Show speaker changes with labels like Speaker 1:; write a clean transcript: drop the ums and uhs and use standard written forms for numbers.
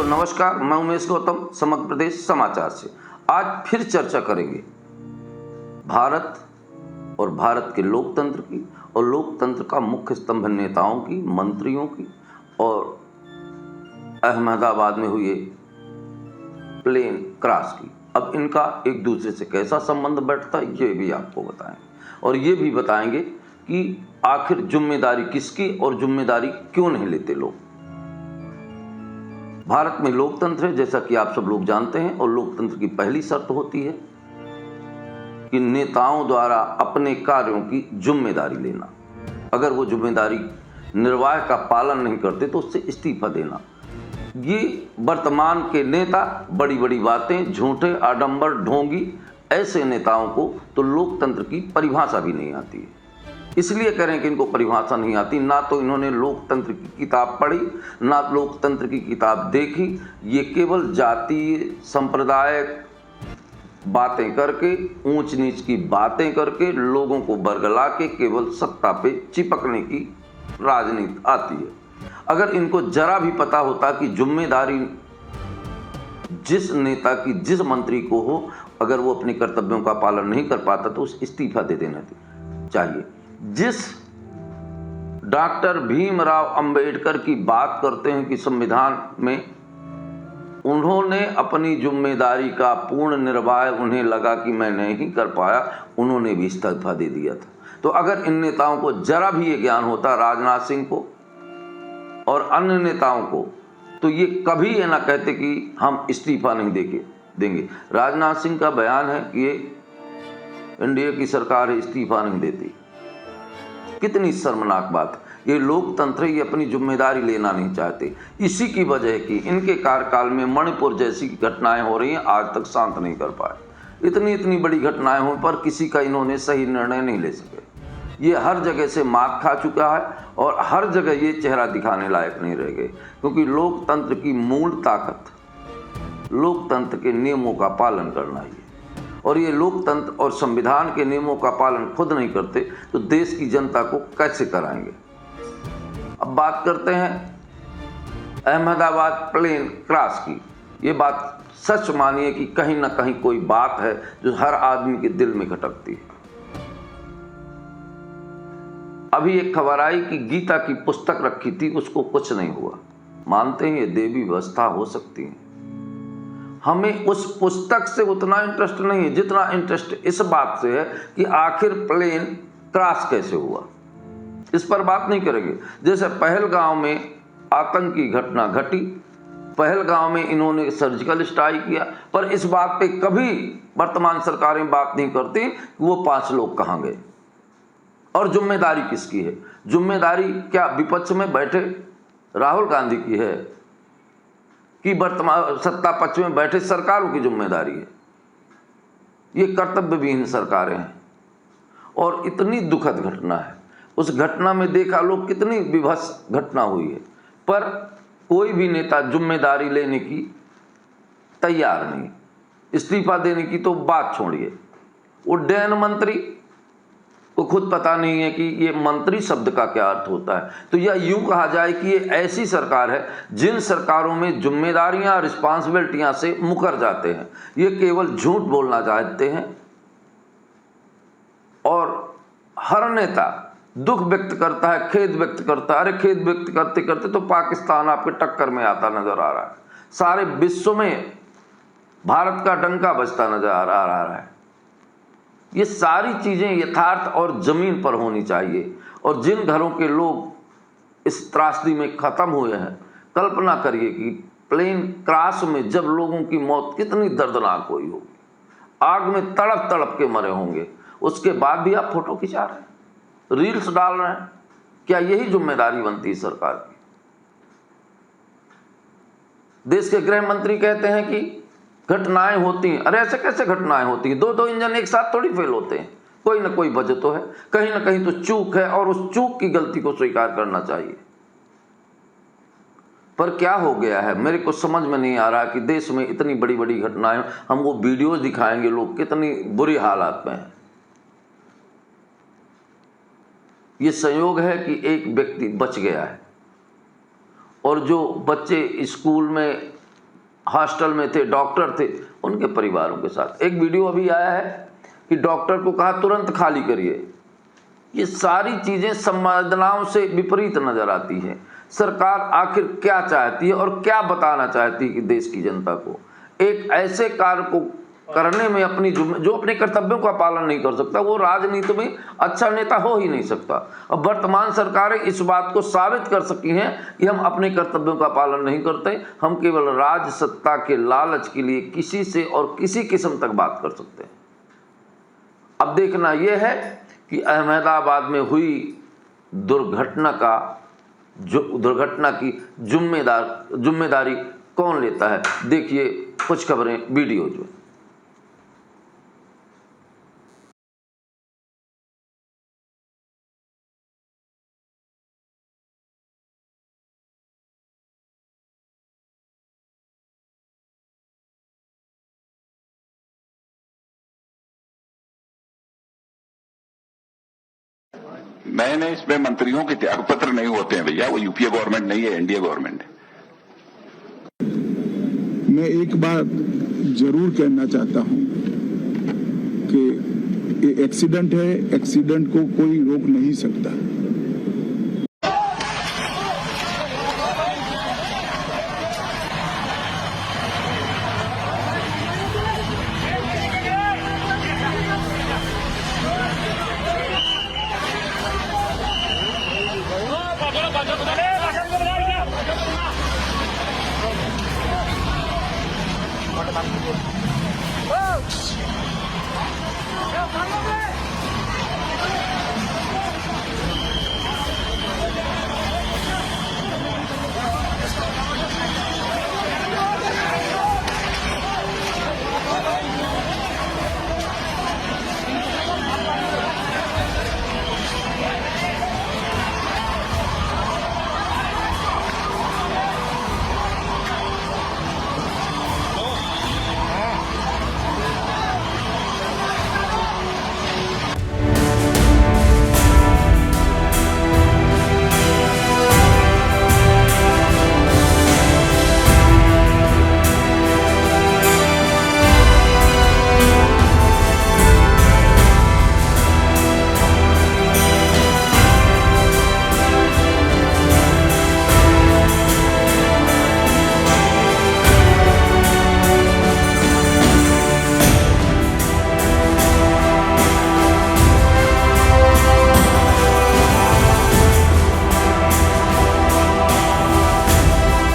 Speaker 1: नमस्कार, मैं उमेश गौतम, समग्र प्रदेश समाचार से। आज फिर चर्चा करेंगे भारत और भारत के लोकतंत्र की और लोकतंत्र का मुख्य स्तंभ नेताओं की, मंत्रियों की और अहमदाबाद में हुए प्लेन क्रैश की। अब इनका एक दूसरे से कैसा संबंध बैठता है ये भी आपको बताएंगे और ये भी बताएंगे कि आखिर जिम्मेदारी किसकी और जिम्मेदारी क्यों नहीं लेते लोग। भारत में लोकतंत्र है, जैसा कि आप सब लोग जानते हैं, और लोकतंत्र की पहली शर्त होती है कि नेताओं द्वारा अपने कार्यों की जिम्मेदारी लेना। अगर वो जिम्मेदारी निर्वाह का पालन नहीं करते तो उससे इस्तीफा देना। ये वर्तमान के नेता बड़ी बड़ी बातें, झूठे, आडंबर, ढोंगी, ऐसे नेताओं को तो लोकतंत्र की परिभाषा भी नहीं आती है। इसलिए करें कि इनको परिभाषा नहीं आती, ना तो इन्होंने लोकतंत्र की किताब पढ़ी, ना लोकतंत्र की किताब देखी। ये केवल जातीय सांप्रदायिक बातें करके, ऊंच नीच की बातें करके, लोगों को बरगला के केवल सत्ता पे चिपकने की राजनीति आती है। अगर इनको जरा भी पता होता कि जिम्मेदारी जिस नेता की, जिस मंत्री को हो, अगर वो अपने कर्तव्यों का पालन नहीं कर पाता तो उसे इस्तीफा दे देना चाहिए। जिस डॉक्टर भीमराव अंबेडकर की बात करते हैं कि संविधान में उन्होंने अपनी जिम्मेदारी का पूर्ण निर्वाह, उन्हें लगा कि मैं नहीं कर पाया, उन्होंने भी इस्तीफा दे दिया था। तो अगर इन नेताओं को जरा भी ये ज्ञान होता, राजनाथ सिंह को और अन्य नेताओं को, तो ये कभी ये ना कहते कि हम इस्तीफा नहीं देंगे। राजनाथ सिंह का बयान है कि ये एनडीए की सरकार है, इस्तीफा नहीं देती। कितनी शर्मनाक बात है। ये लोकतंत्र, ये अपनी जिम्मेदारी लेना नहीं चाहते। इसी की वजह है कि इनके कार्यकाल में मणिपुर जैसी घटनाएं हो रही हैं, आज तक शांत नहीं कर पाए। इतनी बड़ी घटनाएं होने पर किसी का इन्होंने सही निर्णय नहीं ले सके। ये हर जगह से मात खा चुका है और हर जगह ये चेहरा दिखाने लायक नहीं रह गए, क्योंकि लोकतंत्र की मूल ताकत लोकतंत्र के नियमों का पालन करना ही है। और ये लोकतंत्र और संविधान के नियमों का पालन खुद नहीं करते तो देश की जनता को कैसे कराएंगे। अब बात करते हैं अहमदाबाद प्लेन क्रैश की। ये बात सच मानिए कि कहीं ना कहीं कोई बात है जो हर आदमी के दिल में खटकती है। अभी एक खबर आई कि गीता की पुस्तक रखी थी, उसको कुछ नहीं हुआ। मानते हैं ये देवी व्यवस्था हो सकती है। हमें उस पुस्तक से उतना इंटरेस्ट नहीं है जितना इंटरेस्ट इस बात से है कि आखिर प्लेन क्रैश कैसे हुआ। इस पर बात नहीं करेंगे। जैसे पहलगांव में आतंकी घटना घटी, पहलगांव में इन्होंने सर्जिकल स्ट्राइक किया, पर इस बात पे कभी वर्तमान सरकारें बात नहीं करती कि वो 5 लोग कहाँ गए और जिम्मेदारी किसकी है। जिम्मेदारी क्या विपक्ष में बैठे राहुल गांधी की है कि वर्तमान सत्ता पक्ष में बैठे सरकारों की जिम्मेदारी है। ये कर्तव्य विहीन सरकारें हैं और इतनी दुखद घटना है। उस घटना में देखा लोग कितनी विभत्स घटना हुई है, पर कोई भी नेता जिम्मेदारी लेने की तैयार नहीं। इस्तीफा देने की तो बात छोड़िए, उड्डयन मंत्री को खुद पता नहीं है कि ये मंत्री शब्द का क्या अर्थ होता है। तो यह यूं कहा जाए कि ये ऐसी सरकार है जिन सरकारों में जिम्मेदारियां, रिस्पांसिबिलिटियां से मुकर जाते हैं। ये केवल झूठ बोलना चाहते हैं और हर नेता दुख व्यक्त करता है, खेद व्यक्त करता है। अरे खेद व्यक्त करते करते तो पाकिस्तान आपके टक्कर में आता नजर आ रहा है। सारे विश्व में भारत का डंका बजता नजर आ रहा है। ये सारी चीजें यथार्थ और जमीन पर होनी चाहिए। और जिन घरों के लोग इस त्रासदी में खत्म हुए हैं, कल्पना करिए कि प्लेन क्रैश में जब लोगों की मौत कितनी दर्दनाक हुई होगी, आग में तड़प तड़प के मरे होंगे, उसके बाद भी आप फोटो खिंचा रहे हैं, रील्स डाल रहे हैं। क्या यही जिम्मेदारी बनती है सरकार की? देश के गृह मंत्री कहते हैं कि घटनाएं होती हैं। अरे ऐसे कैसे घटनाएं होती हैं? 2 इंजन एक साथ थोड़ी फेल होते हैं। कोई ना कोई वजह तो है, कहीं ना कहीं तो चूक है और उस चूक की गलती को स्वीकार करना चाहिए। पर क्या हो गया है मेरे को समझ में नहीं आ रहा कि देश में इतनी बड़ी बड़ी घटनाएं, हम वो वीडियोज दिखाएंगे, लोग कितनी बुरी हालात में है। ये संयोग है कि एक व्यक्ति बच गया है और जो बच्चे स्कूल में हॉस्टल में थे, डॉक्टर थे, उनके परिवारों के साथ। एक वीडियो अभी आया है कि डॉक्टर को कहा तुरंत खाली करिए। ये सारी चीजें संवेदनाओं से विपरीत नजर आती हैं। सरकार आखिर क्या चाहती है और क्या बताना चाहती है कि देश की जनता को एक ऐसे कार्य को करने में जो अपने कर्तव्यों का पालन नहीं कर सकता, वो राजनीति में अच्छा नेता हो ही नहीं सकता। अब वर्तमान सरकारें इस बात को साबित कर सकी हैं कि हम अपने कर्तव्यों का पालन नहीं करते, हम केवल राज सत्ता के लालच के लिए किसी से और किसी किस्म तक बात कर सकते हैं। अब देखना यह है कि अहमदाबाद में हुई दुर्घटना की जिम्मेदारी कौन लेता है। देखिए कुछ खबरें वीडियो में।
Speaker 2: नए इसमें मंत्रियों के त्यागपत्र नहीं होते हैं भैया, वो यूपीए गवर्नमेंट नहीं है, एनडीए गवर्नमेंट है।
Speaker 3: मैं एक बात जरूर कहना चाहता हूं कि ये एक्सीडेंट है, एक्सीडेंट को कोई रोक नहीं सकता।